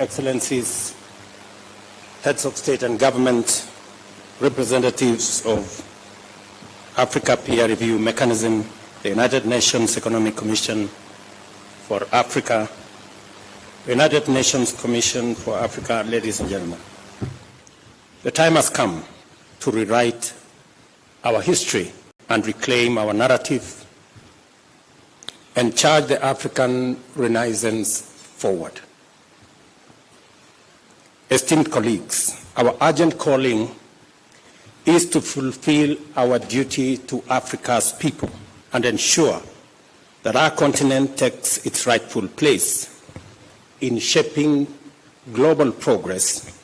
Excellencies, heads of state and government, representatives of Africa Peer Review Mechanism, the United Nations Economic Commission for Africa, United Nations Commission for Africa, ladies and gentlemen. The time has come to rewrite our history and reclaim our narrative and charge the African Renaissance forward. Esteemed colleagues, our urgent calling is to fulfill our duty to Africa's people and ensure that our continent takes its rightful place in shaping global progress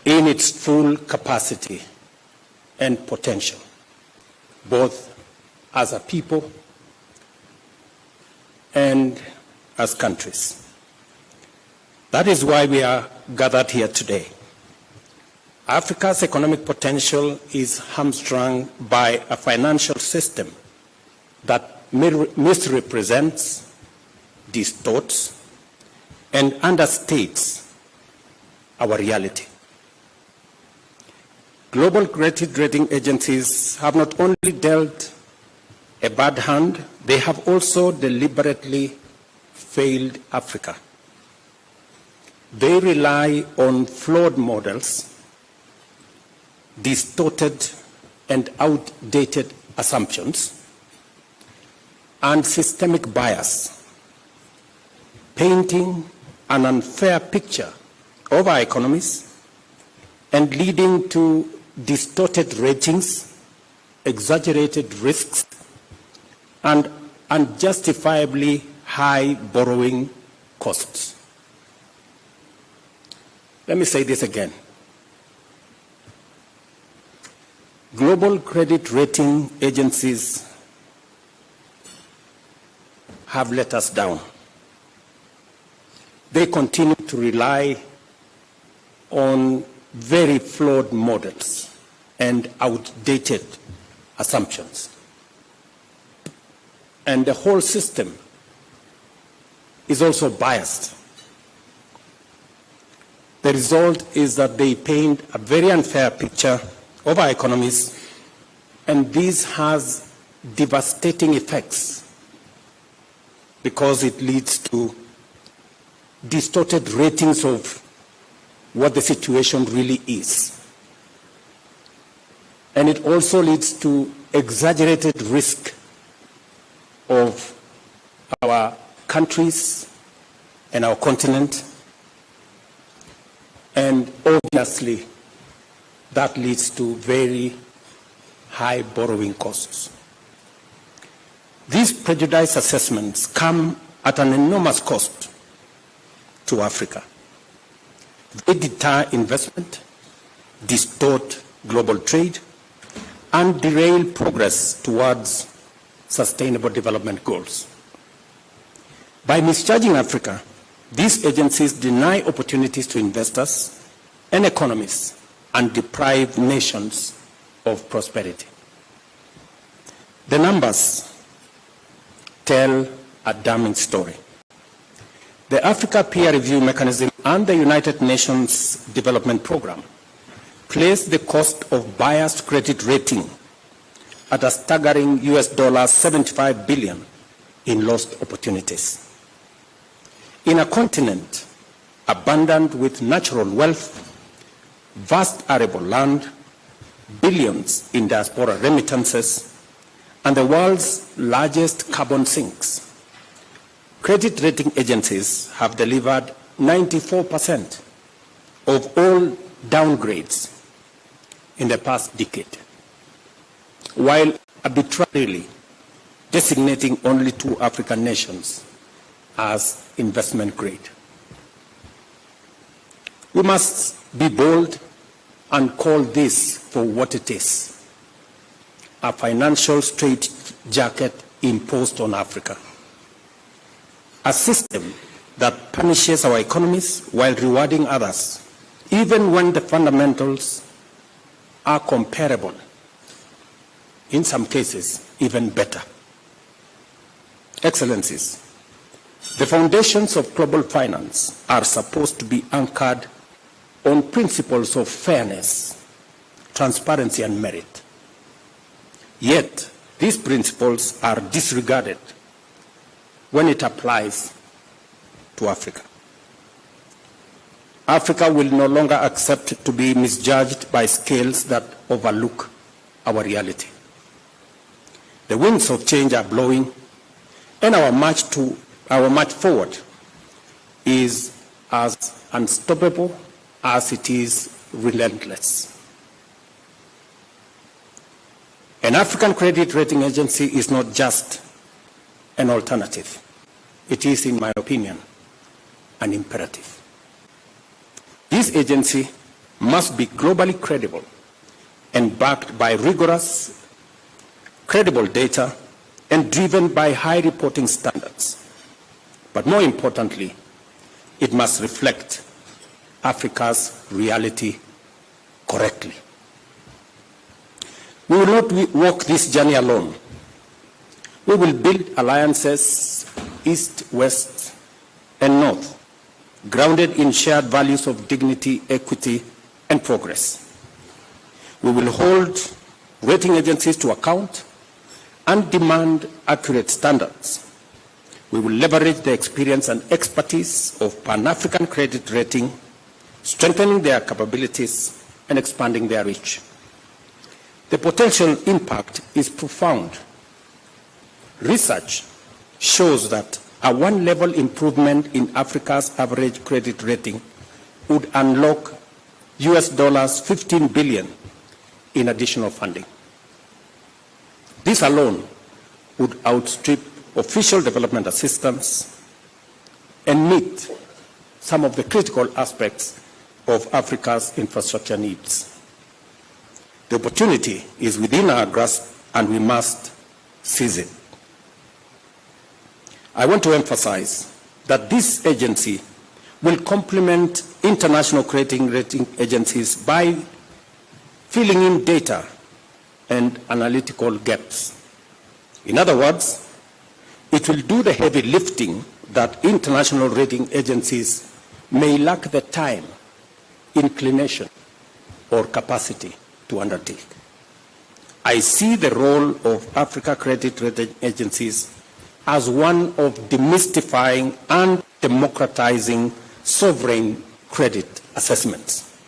in its full capacity and potential, both as a people and as countries. That is why we are gathered here today. Africa's economic potential is hamstrung by a financial system that misrepresents, distorts, and understates our reality. Global credit rating agencies have not only dealt a bad hand, they have also deliberately failed Africa. They rely on flawed models, distorted and outdated assumptions, and systemic bias, painting an unfair picture of our economies and leading to distorted ratings, exaggerated risks, and unjustifiably high borrowing costs. Let me say this again. Global credit rating agencies have let us down. They continue to rely on very flawed models and outdated assumptions. And the whole system is also biased. The result is that they paint a very unfair picture of our economies, and this has devastating effects because it leads to distorted ratings of what the situation really is. And it also leads to exaggerated risk of our countries and our continent. And obviously, that leads to very high borrowing costs. These prejudice assessments come at an enormous cost to Africa. They deter investment, distort global trade, and derail progress towards sustainable development goals. By misjudging Africa, these agencies deny opportunities to investors and economies and deprive nations of prosperity. The numbers tell a damning story. The Africa Peer Review Mechanism and the United Nations Development Programme place the cost of biased credit rating at a staggering $75 billion in lost opportunities. In a continent abundant with natural wealth, vast arable land, billions in diaspora remittances, and the world's largest carbon sinks, credit rating agencies have delivered 94% of all downgrades in the past decade, while arbitrarily designating only 2 African nations as investment grade. We must be bold and call this for what it is: a financial straitjacket imposed on Africa. A system that punishes our economies while rewarding others, even when the fundamentals are comparable, in some cases even better. Excellencies, The foundations of global finance are supposed to be anchored on principles of fairness, transparency, and merit. Yet, these principles are disregarded when it applies to Africa. Africa will no longer accept to be misjudged by scales that overlook our reality. The winds of change are blowing, and our march forward is as unstoppable as it is relentless. An African credit rating agency is not just an alternative. It is, in my opinion, an imperative. This agency must be globally credible and backed by rigorous, credible data and driven by high reporting standards. But more importantly, it must reflect Africa's reality correctly. We will not walk this journey alone. We will build alliances east, west, and north, grounded in shared values of dignity, equity, and progress. We will hold rating agencies to account and demand accurate standards. We will leverage the experience and expertise of Pan-African credit rating, strengthening their capabilities and expanding their reach. The potential impact is profound. Research shows that a one-level improvement in Africa's average credit rating would unlock US $15 billion in additional funding. This alone would outstrip official development assistance and meet some of the critical aspects of Africa's infrastructure needs. The opportunity is within our grasp, and we must seize it. I want to emphasize that this agency will complement international credit rating agencies by filling in data and analytical gaps. In other words, it will do the heavy lifting that international rating agencies may lack the time, inclination, or capacity to undertake. I see the role of Africa credit rating agencies as one of demystifying and democratizing sovereign credit assessments.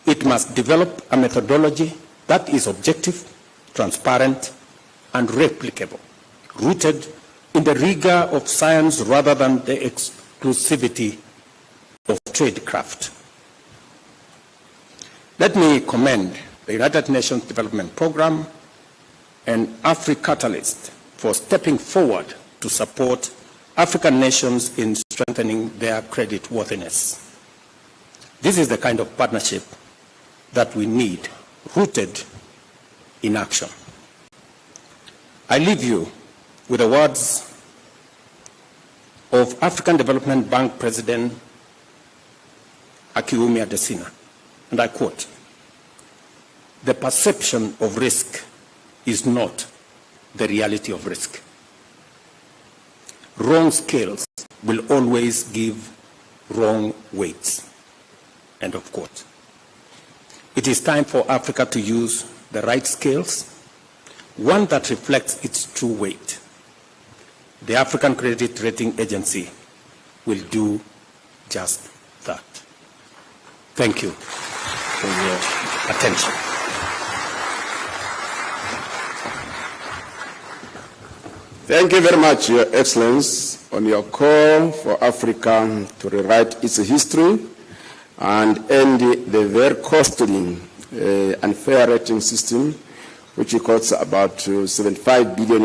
It must develop a methodology that is objective, transparent, and replicable, rooted in the rigor of science rather than the exclusivity of tradecraft. Let me commend the United Nations Development Programme and AfriCatalyst for stepping forward to support African nations in strengthening their credit worthiness. This is the kind of partnership that we need, rooted in action. I leave you with the words of African Development Bank President Akiwumi Adesina, and I quote, "The perception of risk is not the reality of risk. Wrong scales will always give wrong weights." End of quote. It is time for Africa to use the right scales, one that reflects its true weight. The African Credit Rating Agency will do just that. Thank you for your attention. Thank you very much, Your Excellency, on your call for Africa to rewrite its history and end the very costly unfair rating system, which costs about $75 billion